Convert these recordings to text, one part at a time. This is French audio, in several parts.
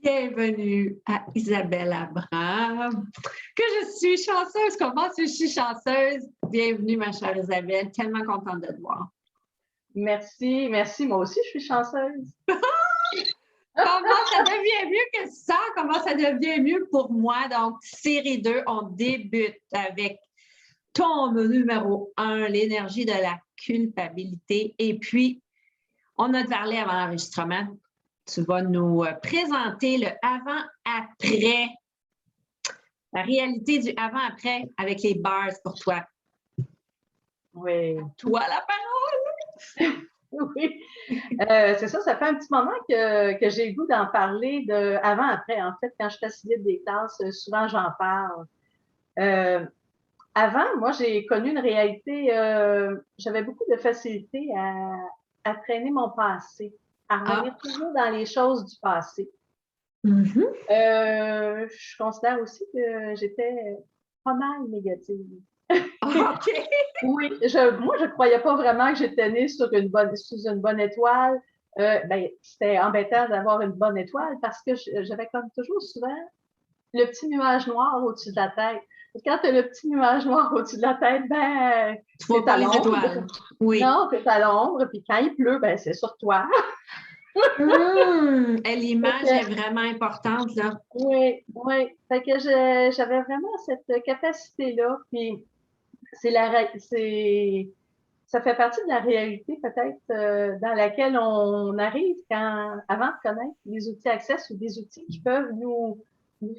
bienvenue à Isabelle Abraham, que je suis chanceuse. Comment je suis chanceuse? Bienvenue, ma chère Isabelle. Tellement contente de te voir. Merci, merci. Moi aussi, je suis chanceuse. Comment ça devient mieux que ça? Comment ça devient mieux pour moi? Donc, série 2, on débute avec ton numéro 1, l'énergie de la culpabilité. Et puis, on a parlé avant l'enregistrement. Tu vas nous présenter le avant-après, la réalité du avant-après avec les bars pour toi. Oui. Toi, la parole! Oui. C'est ça fait un petit moment que j'ai le goût d'en parler de avant-après. En fait, quand je facilite des classes, souvent j'en parle. Avant, moi, j'ai connu une réalité, j'avais beaucoup de facilité à traîner mon passé, à revenir toujours dans les choses du passé. Je considère aussi que j'étais pas mal négative. OK. Oui, moi, je croyais pas vraiment que j'étais née sous une bonne étoile. C'était embêtant d'avoir une bonne étoile parce que j'avais comme toujours souvent le petit nuage noir au-dessus de la tête. Et quand tu as le petit nuage noir au-dessus de la tête, tu vois pas les étoiles. Oui. Non, tu es à l'ombre, puis quand il pleut, c'est sur toi. L'image est vraiment importante, là. Oui, oui. Fait que j'avais vraiment cette capacité-là, puis ça fait partie de la réalité peut-être dans laquelle on arrive avant de connaître les outils Access ou des outils qui peuvent nous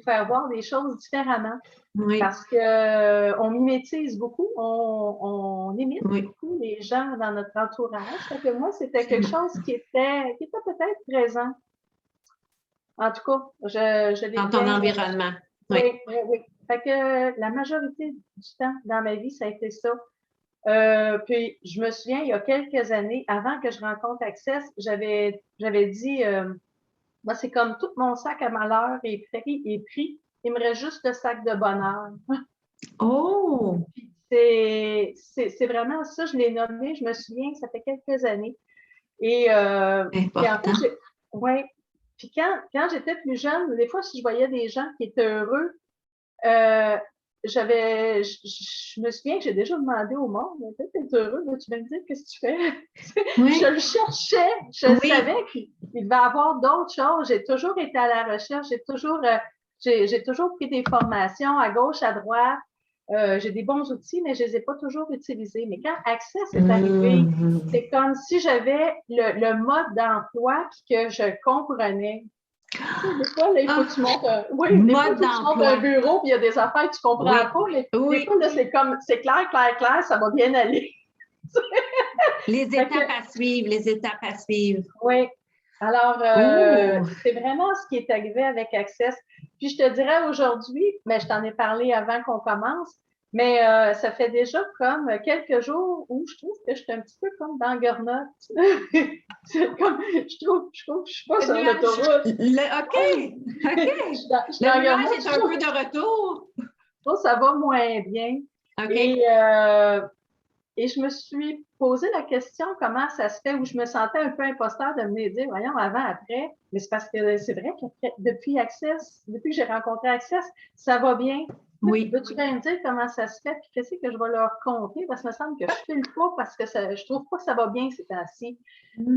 faire voir des choses différemment. Oui. Parce qu'on mimétise beaucoup, on imite beaucoup les gens dans notre entourage. Fait que moi, c'était quelque chose qui était peut-être présent. En tout cas, je l'ai dans ton environnement. Oui. Fait que la majorité du temps dans ma vie, ça a été ça. Puis, je me souviens, il y a quelques années, avant que je rencontre Access, j'avais dit, moi, c'est comme tout mon sac à malheur est pris. Il me reste juste le sac de bonheur. Oh! Puis c'est vraiment ça, je l'ai nommé, je me souviens, ça fait quelques années. Et puis en fait, ouais. Puis quand j'étais plus jeune, des fois, si je voyais des gens qui étaient heureux, je me souviens que j'ai déjà demandé au monde, peut-être t'es heureux, là, tu vas me dire qu'est-ce que tu fais? Oui. Je le cherchais, je savais qu'il devait y avoir d'autres choses. J'ai toujours été à la recherche, j'ai toujours pris des formations à gauche, à droite. J'ai des bons outils, mais je les ai pas toujours utilisés. Mais quand Access est arrivé, c'est comme si j'avais le mode d'emploi puis que je comprenais. Des fois, là, il faut que tu montes un bureau, puis il y a des affaires que tu comprends pas, mais des fois, là, c'est clair, ça va bien aller. Les étapes à suivre. Oui. Alors, c'est vraiment ce qui est arrivé avec Access. Puis, je te dirais aujourd'hui, mais je t'en ai parlé avant qu'on commence, mais ça fait déjà comme quelques jours où je trouve que je suis un petit peu comme dans Gornotte. C'est comme, je trouve que je suis pas sur l'autoroute. OK. Le nuage est un peu de retour. Ça va moins bien. Okay. Et je me suis posé la question comment ça se fait, où je me sentais un peu imposteur de me dire, voyons, avant, après. Mais c'est parce que c'est vrai que depuis que j'ai rencontré Access, ça va bien. Oui. Veux-tu bien me dire comment ça se fait, puis qu'est-ce que je vais leur compter? Parce que me semble que je file pas parce que je trouve pas que ça va bien ces temps-ci.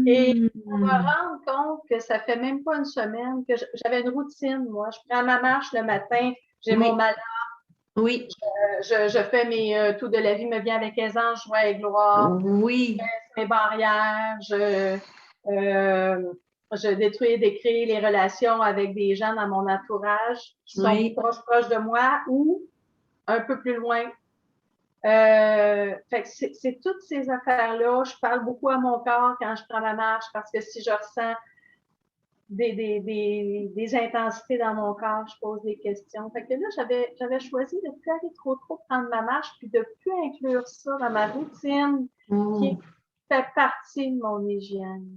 Et on me rendre compte que ça fait même pas une semaine que j'avais une routine, moi. Je prends ma marche le matin, j'ai mon malheur. Oui. Je fais mes tout de la vie me vient avec aisance, joie et gloire. Oui. Je baisse mes barrières, je détruis et décrée les relations avec des gens dans mon entourage qui sont proches de moi ou un peu plus loin. Fait que c'est toutes ces affaires-là. Je parle beaucoup à mon corps quand je prends ma marche parce que si je ressens des intensités dans mon corps, je pose des questions. Fait que là, j'avais choisi de ne plus aller trop prendre ma marche, puis de ne plus inclure ça dans ma routine qui fait partie de mon hygiène.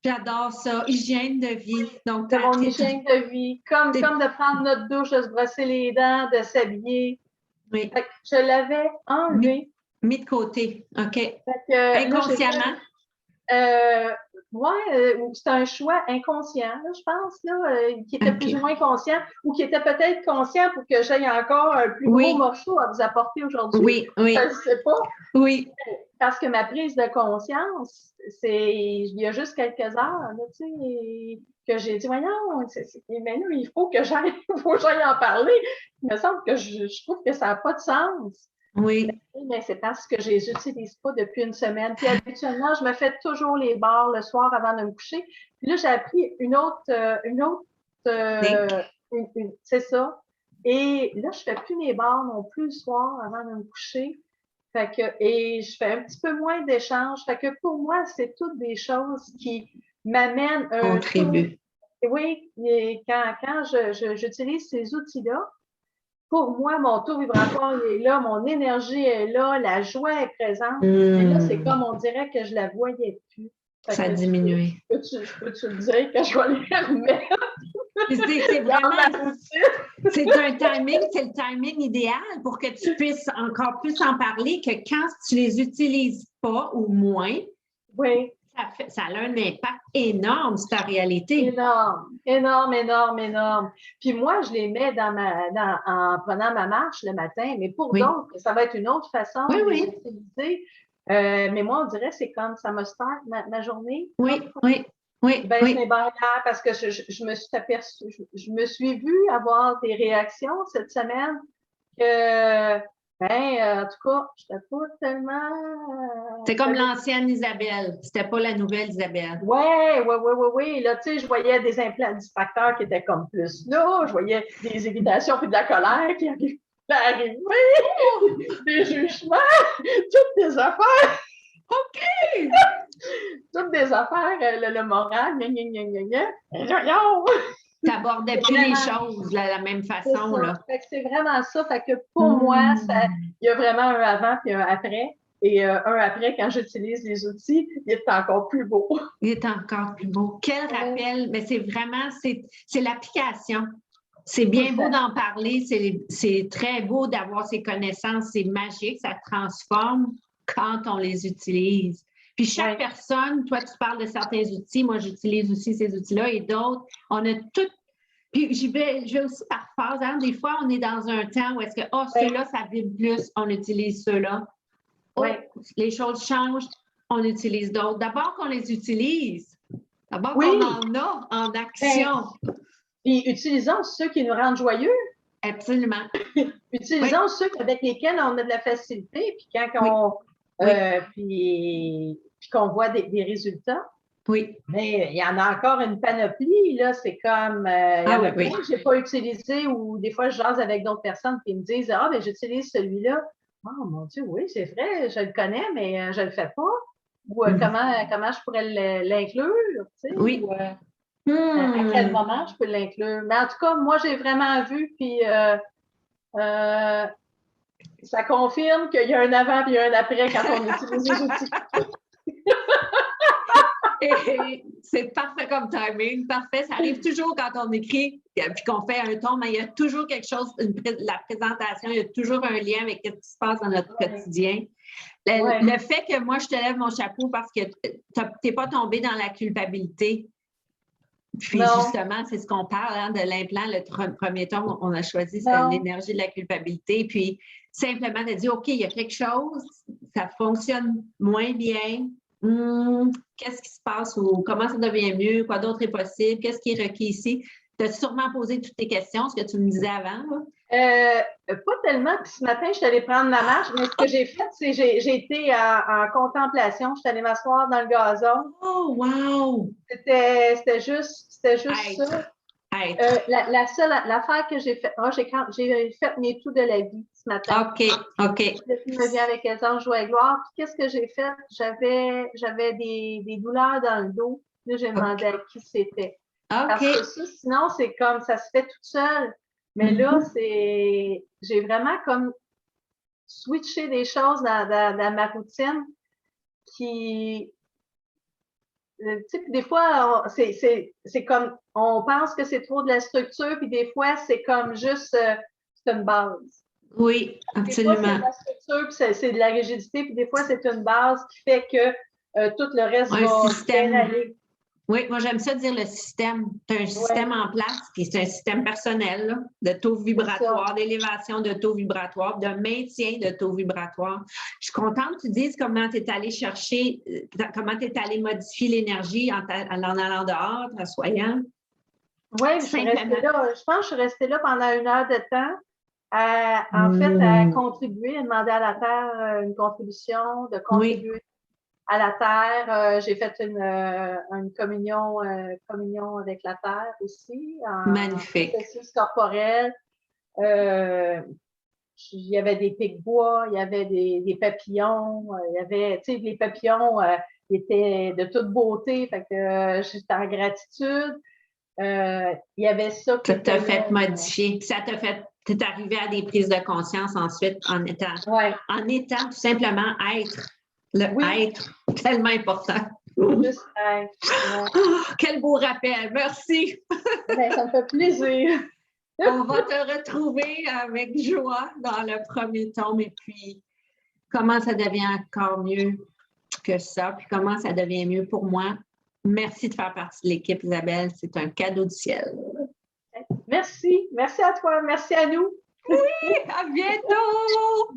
J'adore ça, hygiène de vie. Donc, de mon hygiène de vie, comme de prendre notre douche, de se brosser les dents, de s'habiller. Oui. Fait que je l'avais enlevé. Mis de côté, OK. Fait que, inconsciemment? c'est un choix inconscient, là, je pense, là, qui était plus ou moins conscient ou qui était peut-être conscient pour que j'aie encore un plus gros morceau à vous apporter aujourd'hui. Oui, oui. Je ne sais pas. Oui. Parce que ma prise de conscience, c'est il y a juste quelques heures, là, tu sais, que j'ai dit, voyons, mais là, il faut que j'aille en parler. Il me semble que je trouve que ça n'a pas de sens. Oui. Mais c'est parce que je les utilise pas depuis une semaine. Puis habituellement, je me fais toujours les barres le soir avant de me coucher. Puis là, j'ai appris c'est ça. Et là, je fais plus mes barres non plus le soir avant de me coucher. Et je fais un petit peu moins d'échanges. Fait que pour moi, c'est toutes des choses qui m'amènent un contribue. Oui, quand j'utilise ces outils-là, pour moi, mon taux vibratoire est là, mon énergie est là, la joie est présente. Et là, c'est comme on dirait que je la voyais plus. Ça a diminué. Je peux-tu le dire que je vais les remettre? C'est vraiment, c'est le timing idéal pour que tu puisses encore plus en parler que quand tu les utilises pas ou moins. Oui. Ça a un impact énorme sur ta réalité. Énorme. Puis moi, je les mets en prenant ma marche le matin, mais pour d'autres, ça va être une autre façon de les utiliser. Mais moi, on dirait que c'est comme ça me start ma journée. Oui. Je baisse mes barrières parce que je me suis aperçue, je me suis vue avoir des réactions cette semaine que en tout cas, je n'étais pas tellement. C'est comme l'ancienne Isabelle. C'était pas la nouvelle Isabelle. Oui. Là, tu sais, je voyais des implants du facteur qui étaient comme plus là. Je voyais des irritations puis de la colère qui arrivaient. Des jugements, toutes des affaires. OK! Toutes des affaires, le moral, T'abordais plus les choses de la même façon, là. C'est vraiment ça. Fait que pour moi, il y a vraiment un avant puis un après. Et un après, quand j'utilise les outils, il est encore plus beau. Il est encore plus beau. Quel rappel! Mais c'est vraiment, c'est l'application. C'est bien beau d'en parler, c'est très beau d'avoir ces connaissances, c'est magique, ça transforme quand on les utilise. Puis chaque personne, toi, tu parles de certains outils, moi, j'utilise aussi ces outils-là et d'autres, on a tout. Puis je vais aussi par phase, hein, des fois, on est dans un temps où est-ce que, ceux-là, ça vibre plus, on utilise ceux-là. Les choses changent, on utilise d'autres. D'abord qu'on les utilise, d'abord qu'on en a en action. Puis utilisons ceux qui nous rendent joyeux. Absolument. Utilisons ceux avec lesquels on a de la facilité, puis quand puis qu'on voit des résultats. Oui. Mais il y en a encore une panoplie, là, c'est comme il y en a plein que je n'ai pas utilisé ou des fois je jase avec d'autres personnes qui me disent ben j'utilise celui-là. Oh mon Dieu, oui, c'est vrai, je le connais, mais je ne le fais pas. Ou comment je pourrais l'inclure, tu sais, ou à quel moment je peux l'inclure. Mais en tout cas, moi, j'ai vraiment vu, puis ça confirme qu'il y a un avant et un après quand on utilise les outils. C'est parfait comme timing, parfait. Ça arrive toujours quand on écrit puis qu'on fait un ton, mais il y a toujours quelque chose, la présentation, il y a toujours un lien avec ce qui se passe dans notre quotidien. Le fait que moi, je te lève mon chapeau parce que tu n'es pas tombé dans la culpabilité. Puis justement, c'est ce qu'on parle de l'implant. Le premier ton, on a choisi l'énergie de la culpabilité. Puis simplement de dire, OK, il y a quelque chose, ça fonctionne moins bien. Qu'est-ce qui se passe ou comment ça devient mieux? Quoi d'autre est possible? Qu'est-ce qui est requis ici? Tu as sûrement posé toutes tes questions, ce que tu me disais avant. Pas tellement. Puis ce matin, je suis allée prendre ma marche, mais ce que j'ai fait, c'est j'ai été en contemplation. Je suis allée m'asseoir dans le gazon. Oh, wow! C'était juste ça. La seule affaire que j'ai faite, j'ai fait mes tours de la vie ce matin. OK. Je me viens avec les anges joie et gloire. Puis qu'est-ce que j'ai fait? J'avais des douleurs dans le dos. Là, j'ai demandé à qui c'était. Parce que ça, sinon, c'est comme ça se fait toute seule. Mais là, j'ai vraiment comme switché des choses dans ma routine qui, tu sais, des fois, c'est comme, on pense que c'est trop de la structure, puis des fois, c'est comme juste, c'est une base. Oui, absolument. Des fois, c'est de la structure, puis c'est de la rigidité, puis des fois, c'est une base qui fait que tout le reste va bien aller. Oui, moi j'aime ça dire le système. Tu as un système en place, puis c'est un système personnel là, de taux vibratoire, d'élévation de taux vibratoire, de maintien de taux vibratoire. Je suis contente que tu dises comment tu es allé chercher, comment tu es allé modifier l'énergie en allant dehors, en soyant. Oui, je suis restée là. Je pense que je suis restée là pendant 1 heure de temps. En fait, à contribuer, à demander à la Terre une contribution, de contribuer à la Terre. J'ai fait une communion avec la Terre aussi, Magnifique. Processus corporel. Il y avait des pics-bois, il y avait des papillons, il y avait, tu sais, les papillons étaient de toute beauté, fait que j'étais en gratitude. Il y avait ça qui ça t'a fait modifier. Ça t'a fait, t'es arrivé à des prises de conscience ensuite en étant tout simplement être. Le être, tellement important. Juste être. Ouais. Oh, quel beau rappel. Merci. Ben, ça me fait plaisir. On va te retrouver avec joie dans le premier tome et puis comment ça devient encore mieux que ça, puis comment ça devient mieux pour moi. Merci de faire partie de l'équipe, Isabelle. C'est un cadeau du ciel. Merci. Merci à toi. Merci à nous. Oui, à bientôt.